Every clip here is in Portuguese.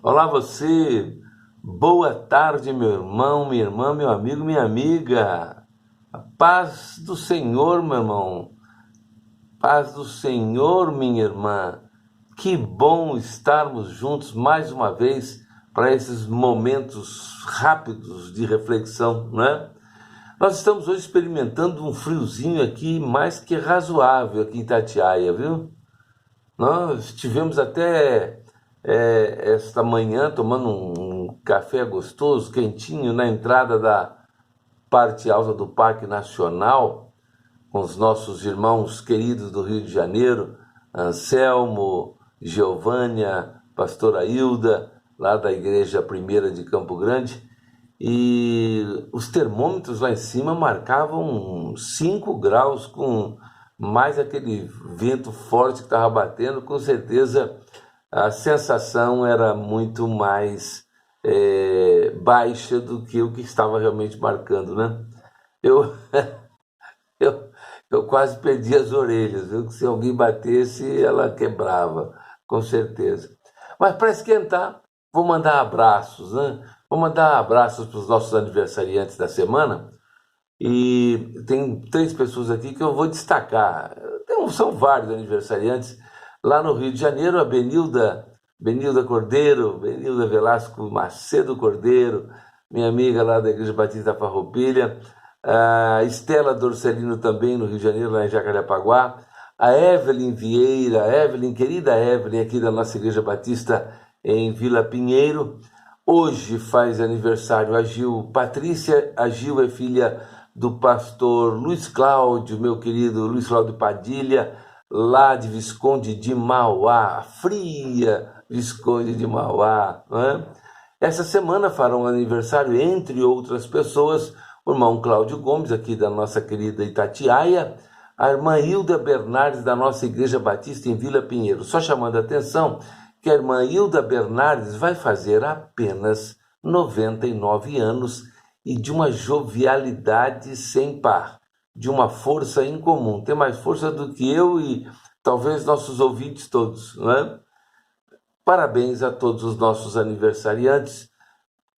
Olá você, boa tarde meu irmão, minha irmã, meu amigo, minha amiga. A paz do Senhor, meu irmão, paz do Senhor, minha irmã. Que bom estarmos juntos mais uma vez para esses momentos rápidos de reflexão, né? Nós estamos hoje experimentando um friozinho aqui mais que razoável aqui em Itatiaia, viu? Nós tivemos até esta manhã tomando um café gostoso, quentinho, na entrada da parte alta do Parque Nacional, com os nossos irmãos queridos do Rio de Janeiro, Anselmo, Giovânia, pastora Hilda, lá da Igreja Primeira de Campo Grande, e os termômetros lá em cima marcavam 5 graus, com mais aquele vento forte que estava batendo. Com certeza a sensação era muito mais baixa do que o que estava realmente marcando, né? Eu, eu, eu quase perdi as orelhas, viu? Se alguém batesse, ela quebrava, com certeza. Mas para esquentar, vou mandar abraços, né? Vou mandar abraços para os nossos aniversariantes da semana. E tem 3 pessoas aqui que eu vou destacar. São vários aniversariantes. Lá no Rio de Janeiro, a Benilda Cordeiro, Benilda Velasco Macedo Cordeiro, minha amiga lá da Igreja Batista Farroupilha. A Estela Dorcelino também no Rio de Janeiro, lá em Jacarepaguá. A Evelyn Vieira, querida Evelyn, aqui da nossa Igreja Batista em Vila Pinheiro. Hoje faz aniversário a Gil Patrícia. A Gil é filha do pastor Luiz Cláudio, meu querido Luiz Cláudio Padilha, lá de Visconde de Mauá, fria Visconde de Mauá, né? Essa semana farão aniversário, entre outras pessoas, o irmão Cláudio Gomes, aqui da nossa querida Itatiaia, a irmã Hilda Bernardes, da nossa Igreja Batista em Vila Pinheiro. Só chamando a atenção que a irmã Hilda Bernardes vai fazer apenas 99 anos e de uma jovialidade sem par, de uma força incomum. Tem mais força do que eu e talvez nossos ouvintes todos, não é? Parabéns a todos os nossos aniversariantes,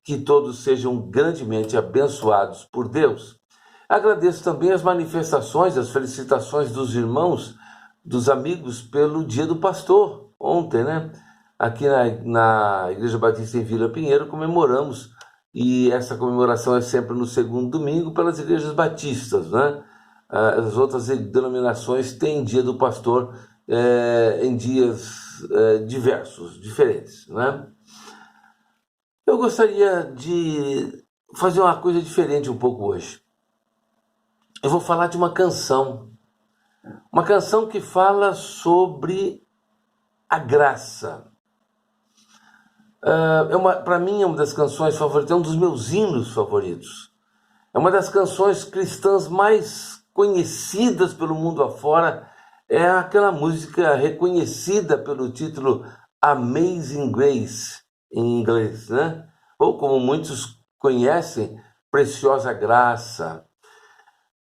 que todos sejam grandemente abençoados por Deus. Agradeço também as manifestações, as felicitações dos irmãos, dos amigos pelo Dia do Pastor, ontem, né? Aqui na Igreja Batista em Vila Pinheiro comemoramos, e essa comemoração é sempre no segundo domingo pelas igrejas batistas, né? As outras denominações têm Dia do Pastor em dias diversos, diferentes, né? Eu gostaria de fazer uma coisa diferente um pouco hoje. Eu vou falar de uma canção que fala sobre a graça. Para mim é uma das canções favoritas, é um dos meus hinos favoritos. É uma das canções cristãs mais conhecidas pelo mundo afora. É aquela música reconhecida pelo título Amazing Grace, em inglês, né? Ou como muitos conhecem, Preciosa Graça.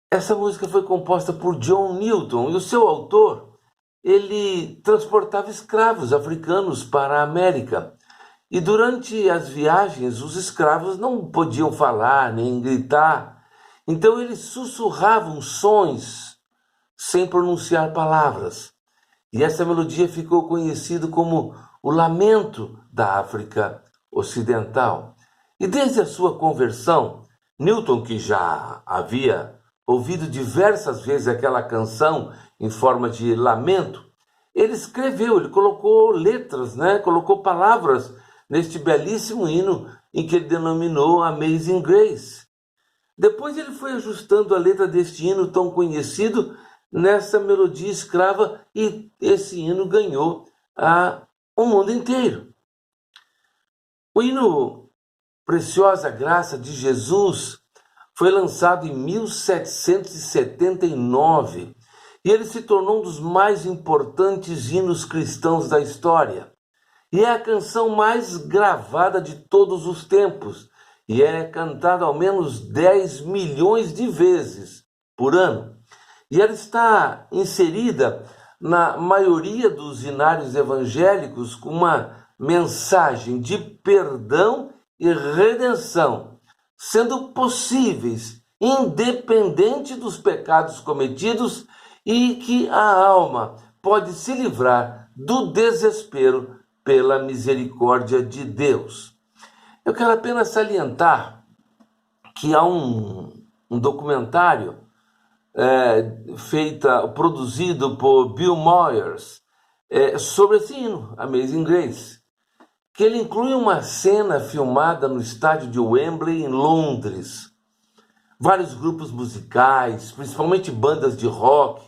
Essa música foi composta por John Newton, e o seu autor, ele transportava escravos africanos para a América. E durante as viagens, os escravos não podiam falar nem gritar, então eles sussurravam sons sem pronunciar palavras. E essa melodia ficou conhecida como o Lamento da África Ocidental. E desde a sua conversão, Newton, que já havia ouvido diversas vezes aquela canção em forma de lamento, ele escreveu, ele colocou letras, né? Colocou palavras neste belíssimo hino em que ele denominou Amazing Grace. Depois ele foi ajustando a letra deste hino tão conhecido nessa melodia escrava, e esse hino ganhou o mundo inteiro. O hino Preciosa Graça de Jesus foi lançado em 1779 e ele se tornou um dos mais importantes hinos cristãos da história. E é a canção mais gravada de todos os tempos e é cantada ao menos 10 milhões de vezes por ano. E ela está inserida na maioria dos hinários evangélicos com uma mensagem de perdão e redenção, sendo possíveis, independente dos pecados cometidos, e que a alma pode se livrar do desespero pela misericórdia de Deus. Eu quero apenas salientar que há um documentário produzido por Bill Moyers sobre esse hino, Amazing Grace, que ele inclui uma cena filmada no estádio de Wembley, em Londres. Vários grupos musicais, principalmente bandas de rock,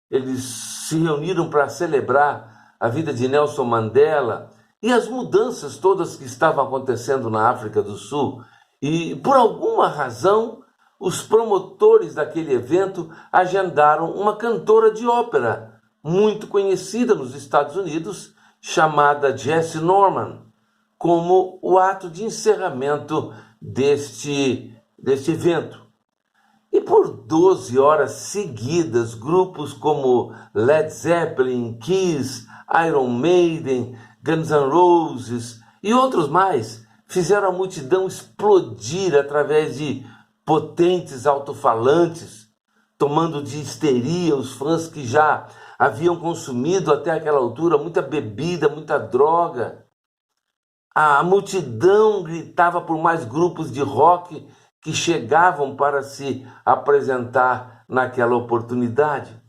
eles se reuniram para celebrar a vida de Nelson Mandela e as mudanças todas que estavam acontecendo na África do Sul. E, por alguma razão, os promotores daquele evento agendaram uma cantora de ópera muito conhecida nos Estados Unidos, chamada Jessye Norman, como o ato de encerramento deste evento. E por 12 horas seguidas, grupos como Led Zeppelin, Kiss, Iron Maiden, Guns N' Roses e outros mais fizeram a multidão explodir através de potentes alto-falantes, tomando de histeria os fãs que já haviam consumido até aquela altura muita bebida, muita droga. A multidão gritava por mais grupos de rock que chegavam para se apresentar naquela oportunidade.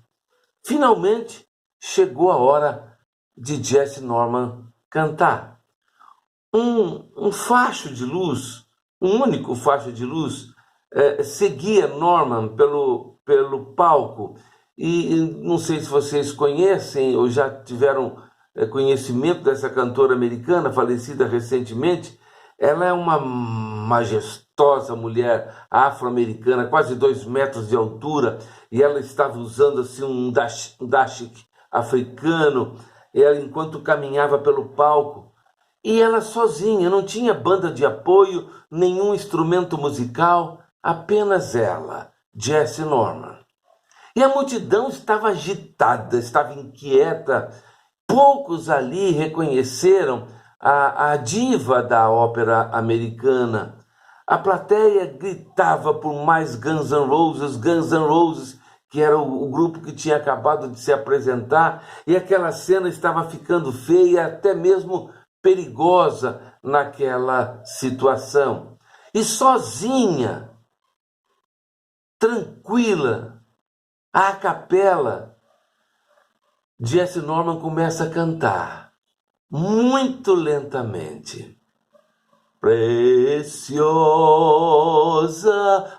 Finalmente, chegou a hora de Jessye Norman cantar. Um facho de luz, um único facho de luz, seguia Norman pelo palco. E não sei se vocês conhecem ou já tiveram conhecimento dessa cantora americana, falecida recentemente. Ela é uma majestosa mulher afro-americana, quase 2 metros de altura, e ela estava usando assim um dashik africano, enquanto caminhava pelo palco. E ela sozinha, não tinha banda de apoio, nenhum instrumento musical, apenas ela, Jessye Norman. E a multidão estava agitada, estava inquieta. Poucos ali reconheceram a diva da ópera americana. A plateia gritava por mais Guns N' Roses, que era o grupo que tinha acabado de se apresentar, e aquela cena estava ficando feia, até mesmo perigosa naquela situação. E sozinha, tranquila, a capela, Jessye Norman começa a cantar, muito lentamente. Preciosa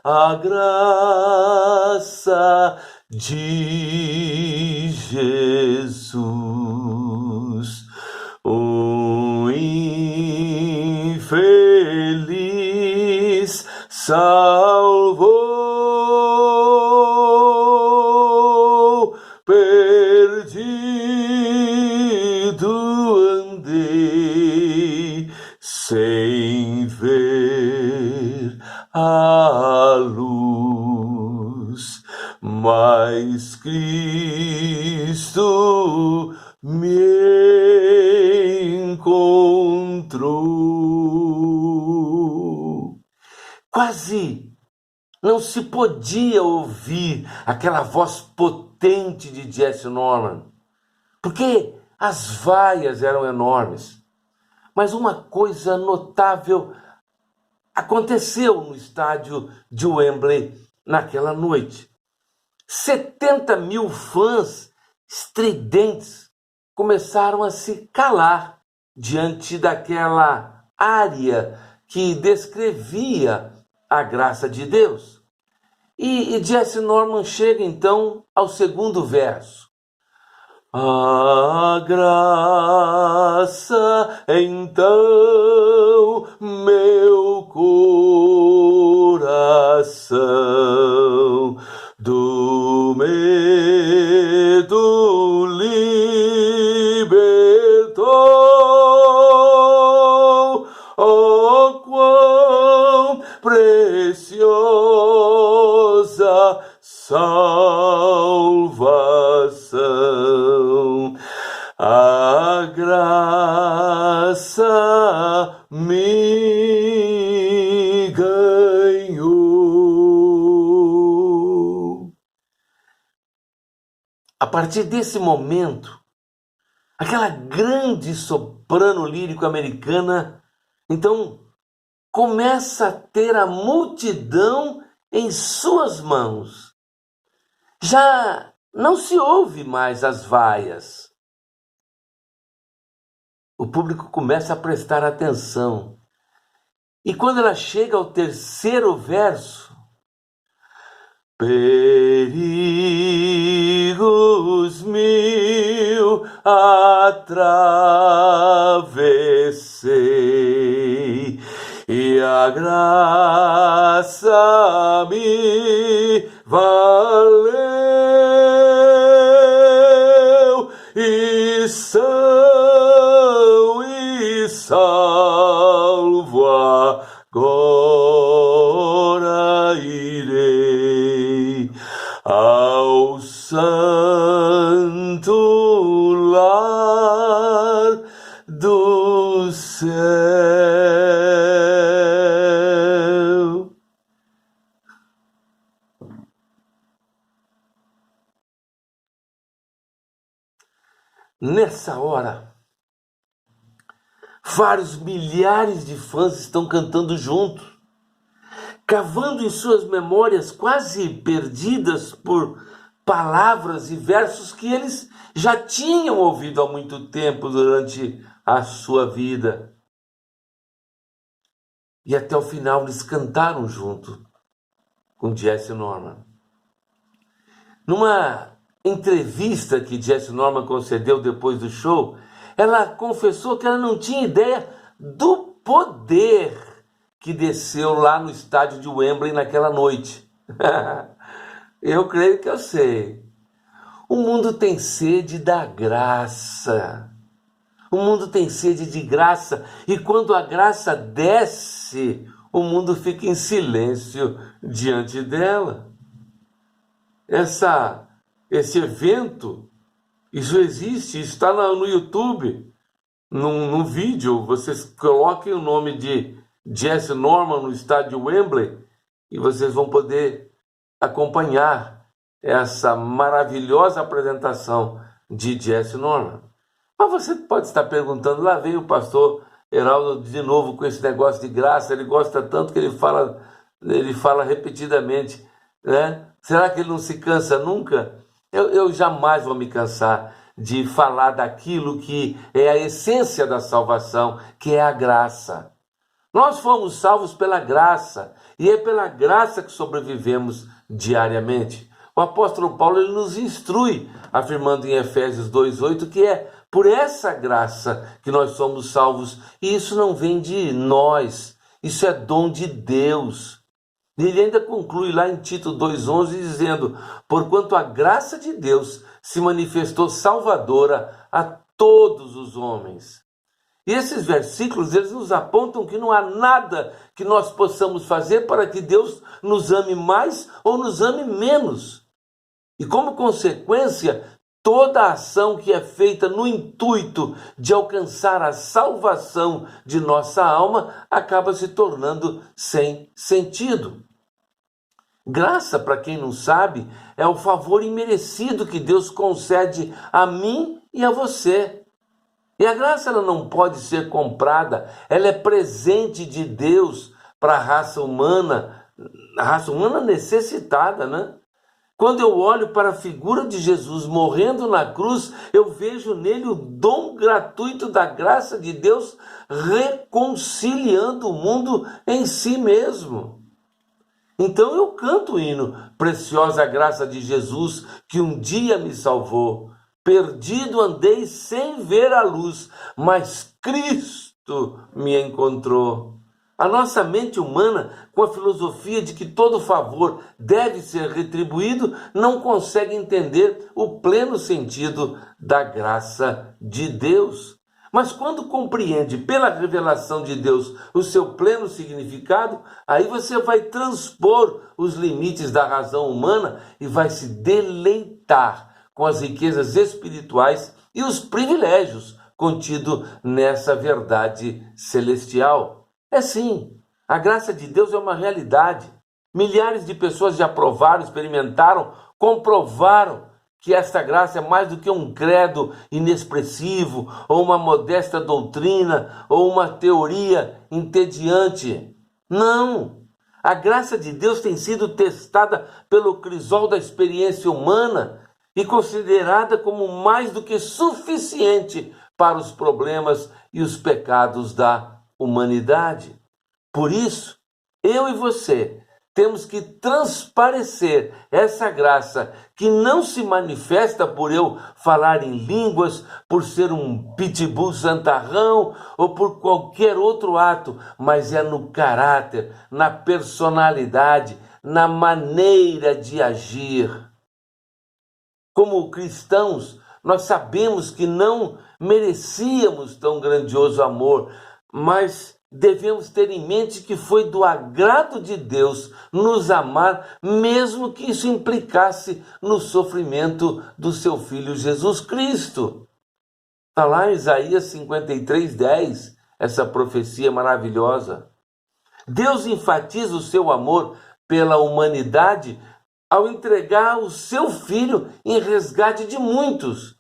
a graça de Jesus, o infeliz salvou, perdido andei sem ver a luz, mas Cristo me encontrou. Quase não se podia ouvir aquela voz potente de Jessye Norman, porque as vaias eram enormes. Mas uma coisa notável aconteceu no estádio de Wembley naquela noite. 70 mil fãs estridentes começaram a se calar diante daquela área que descrevia a graça de Deus. E Jessye Norman chega então ao segundo verso. A graça, então, meu coração do medo libertou. Oh, quão preciosa salvação! A graça me ganhou. A partir desse momento, aquela grande soprano lírico americana, então, começa a ter a multidão em suas mãos. Já não se ouve mais as vaias. O público começa a prestar atenção. E quando ela chega ao terceiro verso, perigos mil atravessei, e a graça me valeu, e são e salvo agora irei ao santo lar do céu. Nessa hora, vários milhares de fãs estão cantando junto, cavando em suas memórias quase perdidas por palavras e versos que eles já tinham ouvido há muito tempo durante a sua vida. E até o final eles cantaram junto com Jessye Norman. Numa entrevista que Jessye Norman concedeu depois do show, ela confessou que ela não tinha ideia do poder que desceu lá no estádio de Wembley naquela noite. Eu creio que eu sei. O mundo tem sede da graça. O mundo tem sede de graça. E quando a graça desce, o mundo fica em silêncio diante dela. Esse evento, isso existe, está no YouTube, num vídeo. Vocês coloquem o nome de Jessye Norman no estádio Wembley e vocês vão poder acompanhar essa maravilhosa apresentação de Jessye Norman. Mas você pode estar perguntando, lá vem o pastor Heraldo de novo com esse negócio de graça, ele gosta tanto que ele fala repetidamente, né? Será que ele não se cansa nunca? Eu jamais vou me cansar de falar daquilo que é a essência da salvação, que é a graça. Nós fomos salvos pela graça, e é pela graça que sobrevivemos diariamente. O apóstolo Paulo ele nos instrui, afirmando em Efésios 2,8, que é por essa graça que nós somos salvos, e isso não vem de nós, isso é dom de Deus. E ele ainda conclui lá em Tito 2,11, dizendo: porquanto a graça de Deus se manifestou salvadora a todos os homens. E esses versículos, eles nos apontam que não há nada que nós possamos fazer para que Deus nos ame mais ou nos ame menos. E como consequência, toda a ação que é feita no intuito de alcançar a salvação de nossa alma acaba se tornando sem sentido. Graça, para quem não sabe, é o favor imerecido que Deus concede a mim e a você. E a graça ela não pode ser comprada, ela é presente de Deus para a raça humana necessitada, né? Quando eu olho para a figura de Jesus morrendo na cruz, eu vejo nele o dom gratuito da graça de Deus reconciliando o mundo em si mesmo. Então eu canto o hino, preciosa graça de Jesus, que um dia me salvou. Perdido andei sem ver a luz, mas Cristo me encontrou. A nossa mente humana, com a filosofia de que todo favor deve ser retribuído, não consegue entender o pleno sentido da graça de Deus. Mas quando compreende pela revelação de Deus o seu pleno significado, aí você vai transpor os limites da razão humana e vai se deleitar com as riquezas espirituais e os privilégios contido nessa verdade celestial. É sim, a graça de Deus é uma realidade. Milhares de pessoas já provaram, experimentaram, comprovaram que esta graça é mais do que um credo inexpressivo, ou uma modesta doutrina, ou uma teoria entediante. Não! A graça de Deus tem sido testada pelo crisol da experiência humana e considerada como mais do que suficiente para os problemas e os pecados da humanidade. Por isso, eu e você temos que transparecer essa graça que não se manifesta por eu falar em línguas, por ser um pitbull santarrão ou por qualquer outro ato, mas é no caráter, na personalidade, na maneira de agir. Como cristãos, nós sabemos que não merecíamos tão grandioso amor, mas devemos ter em mente que foi do agrado de Deus nos amar, mesmo que isso implicasse no sofrimento do seu Filho Jesus Cristo. Está lá em Isaías 53:10, essa profecia maravilhosa. Deus enfatiza o seu amor pela humanidade ao entregar o seu Filho em resgate de muitos.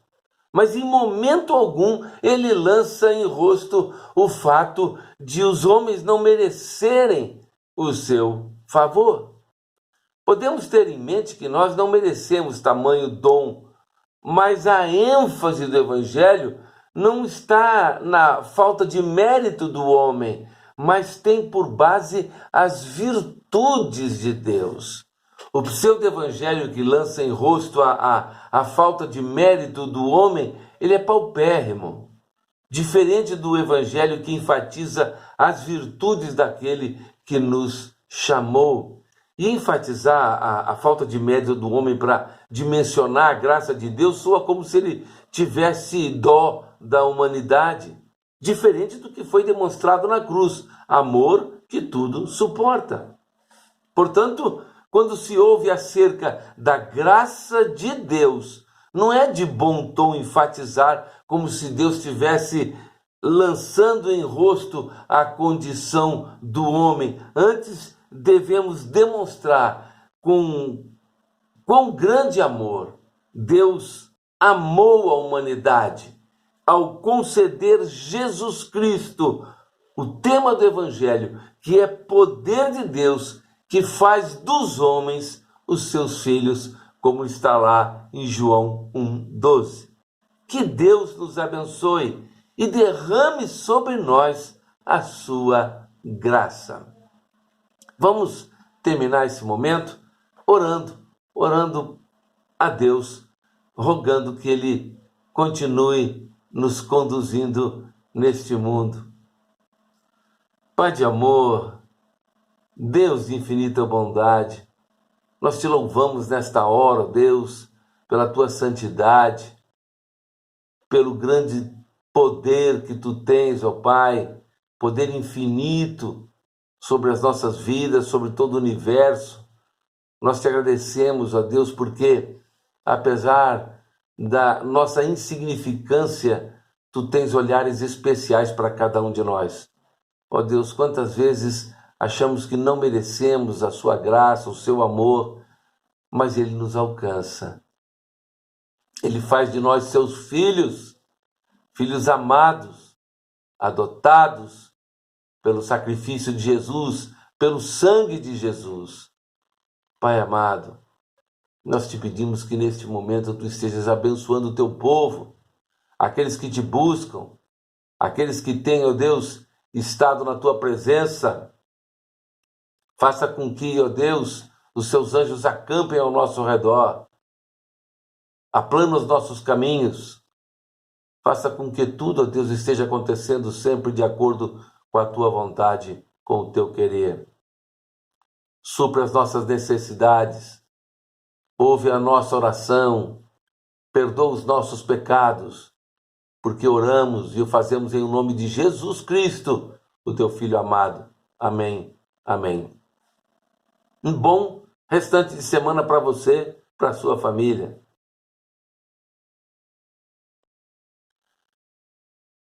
Mas em momento algum ele lança em rosto o fato de os homens não merecerem o seu favor. Podemos ter em mente que nós não merecemos tamanho dom, mas a ênfase do Evangelho não está na falta de mérito do homem, mas tem por base as virtudes de Deus. O pseudo-evangelho que lança em rosto a falta de mérito do homem, ele é paupérrimo. Diferente do evangelho que enfatiza as virtudes daquele que nos chamou. E enfatizar a falta de mérito do homem para dimensionar a graça de Deus soa como se ele tivesse dó da humanidade. Diferente do que foi demonstrado na cruz, amor que tudo suporta. Portanto, quando se ouve acerca da graça de Deus, não é de bom tom enfatizar como se Deus estivesse lançando em rosto a condição do homem. Antes, devemos demonstrar com quão grande amor Deus amou a humanidade ao conceder Jesus Cristo, o tema do Evangelho, que é poder de Deus, que faz dos homens os seus filhos, como está lá em João 1:12. Que Deus nos abençoe e derrame sobre nós a sua graça. Vamos terminar esse momento orando a Deus, rogando que Ele continue nos conduzindo neste mundo. Pai de amor, Deus de infinita bondade, nós te louvamos nesta hora, Deus, pela tua santidade, pelo grande poder que tu tens, ó Pai, poder infinito sobre as nossas vidas, sobre todo o universo. Nós te agradecemos, ó Deus, porque apesar da nossa insignificância, tu tens olhares especiais para cada um de nós. Ó Deus, quantas vezes achamos que não merecemos a sua graça, o seu amor, mas Ele nos alcança. Ele faz de nós seus filhos, filhos amados, adotados pelo sacrifício de Jesus, pelo sangue de Jesus. Pai amado, nós te pedimos que neste momento tu estejas abençoando o teu povo, aqueles que te buscam, aqueles que têm, ó Deus, estado na tua presença. Faça com que, ó Deus, os seus anjos acampem ao nosso redor, aplana os nossos caminhos. Faça com que tudo, ó Deus, esteja acontecendo sempre de acordo com a tua vontade, com o teu querer. Supra as nossas necessidades, ouve a nossa oração, perdoa os nossos pecados, porque oramos e o fazemos em nome de Jesus Cristo, o teu Filho amado. Amém. Amém. Um bom restante de semana para você, para a sua família.